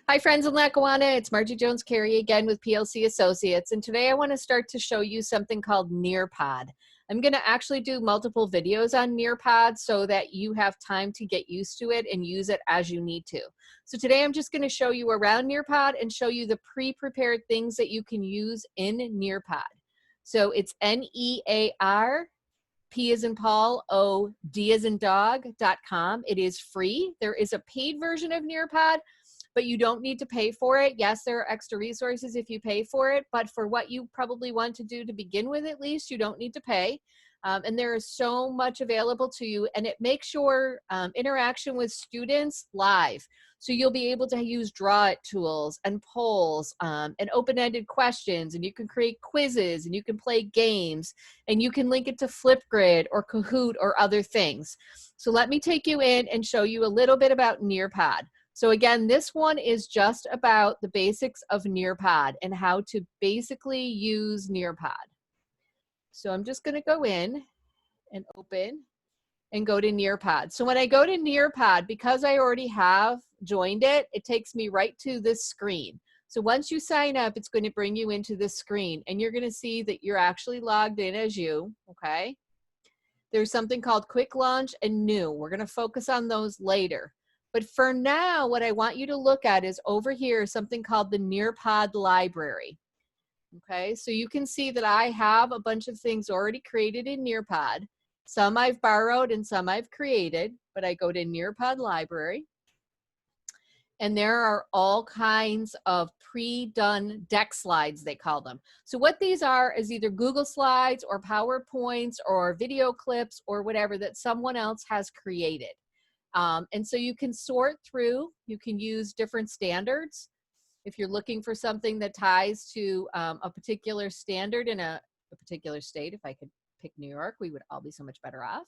Hi friends in Lackawanna, it's Margie Jones-Carey again with PLC Associates, and today I want to start to show you something called nearpod. I'm going to actually do multiple videos on nearpod so that you have time to get used to it and use it as you need to. So today I'm just going to show you around nearpod and show you the pre-prepared things that you can use in nearpod. So it's N-E-A-R, P as in Paul, O, D as in dog.com. It is free. There is a paid version of nearpod, but you don't need to pay for it. Yes, there are extra resources if you pay for it, but for what you probably want to do to begin with, at least, you don't need to pay. And there is so much available to you, and it makes your interaction with students live. So you'll be able to use draw it tools and polls and open-ended questions, and you can create quizzes, and you can play games, and you can link it to Flipgrid or Kahoot or other things. So let me take you in and show you a little bit about nearpod. So again, this one is just about the basics of nearpod and how to basically use nearpod. So I'm just going to go in and open and go to nearpod. So when I go to nearpod, because I already have joined it, it takes me right to this screen. So once you sign up, it's going to bring you into this screen, and you're going to see that you're actually logged in as you, okay? There's something called quick launch and new. We're going to focus on those later. But for now, what I want you to look at is over here, something called the nearpod library. Okay, so you can see that I have a bunch of things already created in nearpod. Some I've borrowed and some I've created, but I go to nearpod library. And there are all kinds of pre-done deck slides, they call them. So what these are is either Google Slides or PowerPoints or video clips or whatever that someone else has created. And so you can sort through, you can use different standards. If you're looking for something that ties to a particular standard in a particular state, if I could pick New York, we would all be so much better off.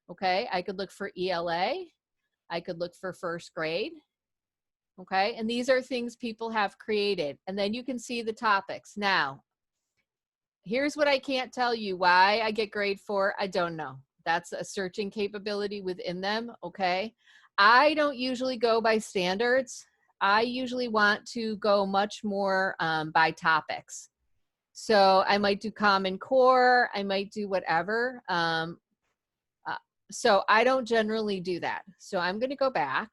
Okay, I could look for ELA. I could look for first grade. Okay, and these are things people have created. And then you can see the topics. Now, here's what I can't tell you why I get grade for. I don't know. That's a searching capability within them, okay? I don't usually go by standards. I usually want to go much more by topics. So I might do Common Core, I might do whatever. So I don't generally do that. So I'm gonna go back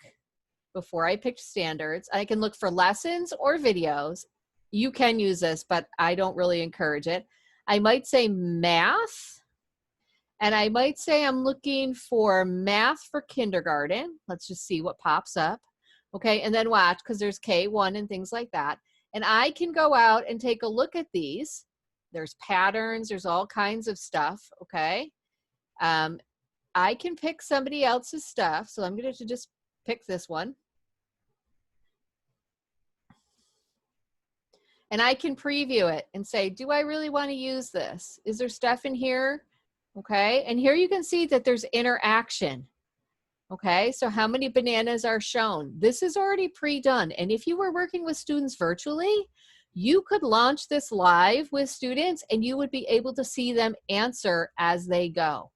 before I picked standards. I can look for lessons or videos. You can use this, but I don't really encourage it. I might say math. And I might say I'm looking for math for kindergarten. Let's just see what pops up. Okay, and then watch, because there's K1 and things like that. And I can go out and take a look at these. There's patterns, there's all kinds of stuff, okay? I can pick somebody else's stuff. So I'm going to just pick this one. And I can preview it and say, do I really want to use this? Is there stuff in here? Okay, and here you can see that there's interaction. Okay, so how many bananas are shown? This is already pre-done. And if you were working with students virtually, you could launch this live with students and you would be able to see them answer as they go.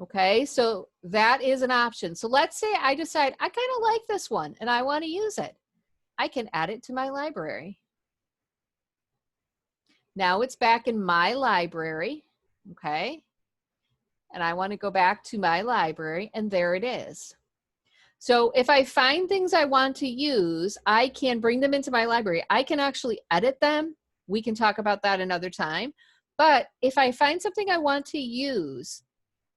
Okay, so that is an option. So let's say I decide I kind of like this one and I want to use it. I can add it to my library. Now it's back in my library, okay? And I want to go back to my library, and there it is. So if I find things I want to use, I can bring them into my library. I can actually edit them. We can talk about that another time. But if I find something I want to use,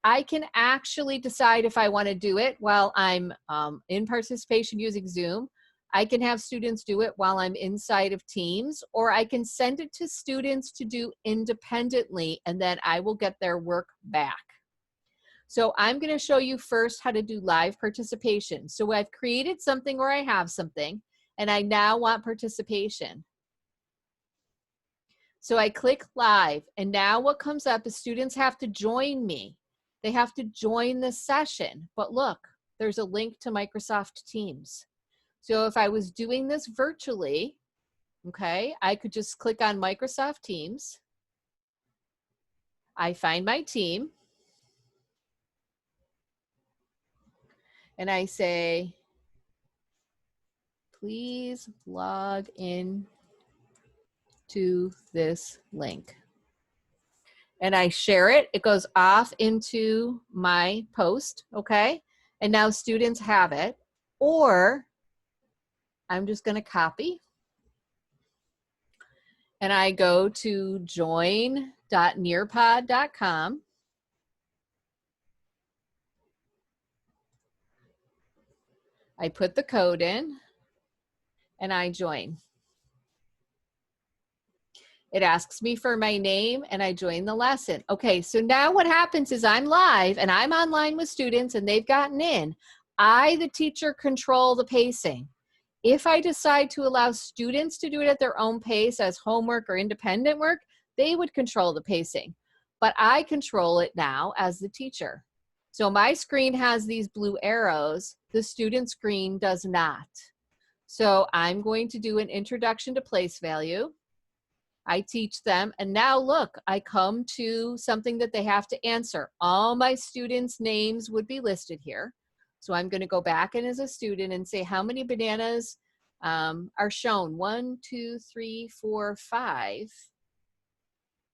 I can actually decide if I want to do it while I'm in participation using Zoom. I can have students do it while I'm inside of Teams, or I can send it to students to do independently, and then I will get their work back. So I'm going to show you first how to do live participation. So I've created something or I have something, and I now want participation. So I click live, and now what comes up is students have to join me. They have to join the session, but look, there's a link to Microsoft Teams. So if I was doing this virtually, okay, I could just click on Microsoft Teams. I find my team. and I say, please log in to this link. And I share it. It goes off into my post, okay? And now students have it. Or I'm just going to copy. And I go to join.nearpod.com. I put the code in and I join. It asks me for my name and I join the lesson. Okay, so now what happens is I'm live and I'm online with students and they've gotten in. I, the teacher, control the pacing. If I decide to allow students to do it at their own pace as homework or independent work, they would control the pacing. But I control it now as the teacher. So my screen has these blue arrows. The student screen does not. So I'm going to do an introduction to place value. I teach them, and now look, I come to something that they have to answer. All my students' names would be listed here. So I'm going to go back in as a student and say how many bananas are shown. 1, 2, 3, 4, 5,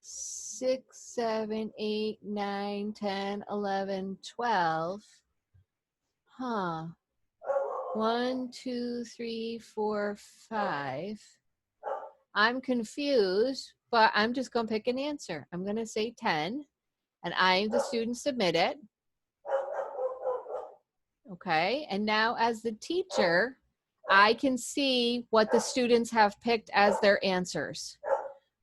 6, 7, 8, 9, 10, 11, 12. 1, 2, 3, 4, 5. I'm confused, but I'm just going to pick an answer. I'm going to say 10, and I, the student, submit it. Okay, and now as the teacher, I can see what the students have picked as their answers.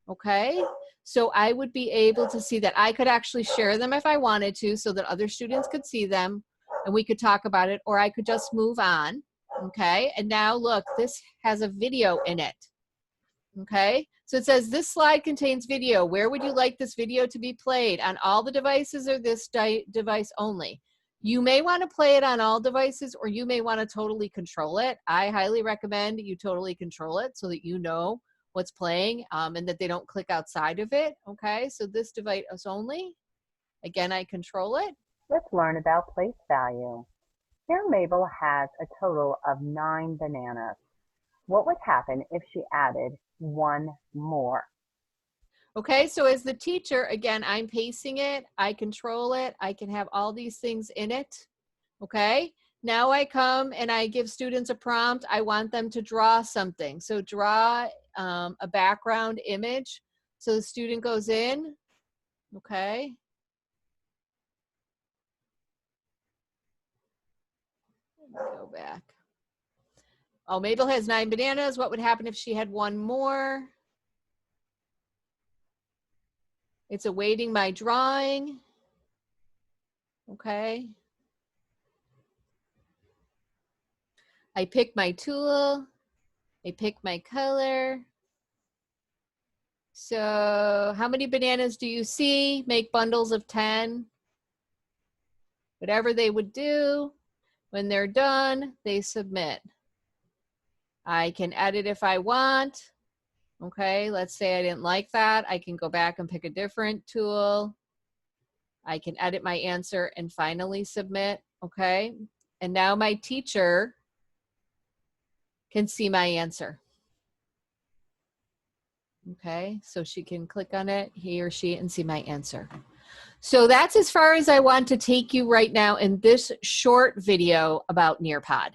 Okay, so I would be able to see that. I could actually share them if I wanted to so that other students could see them and we could talk about it, or I could just move on. Okay, and now look, this has a video in it. Okay, so it says this slide contains video. Where would you like this video to be played? On all the devices or this device only? You may want to play it on all devices, or you may want to totally control it. I highly recommend you totally control it so that you know what's playing and that they don't click outside of it. Okay, so this device only. Again, I control it. Let's learn about place value. Here Mabel has a total of 9 bananas. What would happen if she added 1 more? Okay, so as the teacher, again, I'm pacing it, I control it, I can have all these things in it. Okay, now I come and I give students a prompt. I want them to draw something. So draw a background image. So the student goes in, okay. Let me go back. Oh, Mabel has 9 bananas. What would happen if she had 1 more? It's awaiting my drawing. Okay. I pick my tool. I pick my color. So how many bananas do you see? Make bundles of 10. Whatever they would do. When they're done, they submit. I can edit if I want. Okay, let's say I didn't like that. I can go back and pick a different tool. I can edit my answer and finally submit. Okay, and now my teacher can see my answer. Okay, so she can click on it, he or she, and see my answer. So that's as far as I want to take you right now in this short video about Nearpod.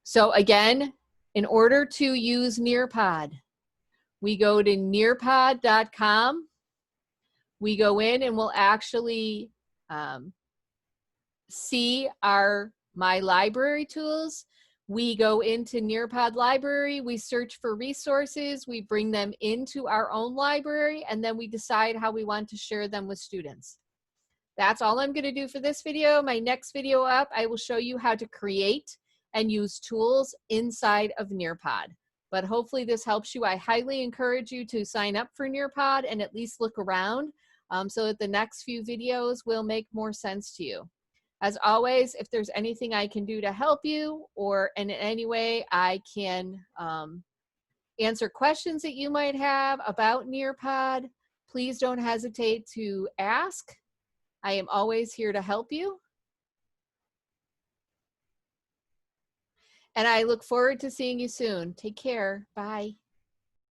So again, in order to use Nearpod, we go to nearpod.com. We go in and we'll actually see my library tools. We go into Nearpod library, we search for resources, we bring them into our own library, and then we decide how we want to share them with students. That's all I'm going to do for this video. My next video up, I will show you how to create and use tools inside of Nearpod. But hopefully this helps you. I highly encourage you to sign up for Nearpod and at least look around so that the next few videos will make more sense to you. As always, if there's anything I can do to help you or in any way I can answer questions that you might have about Nearpod, please don't hesitate to ask. I am always here to help you. And I look forward to seeing you soon. Take care. Bye.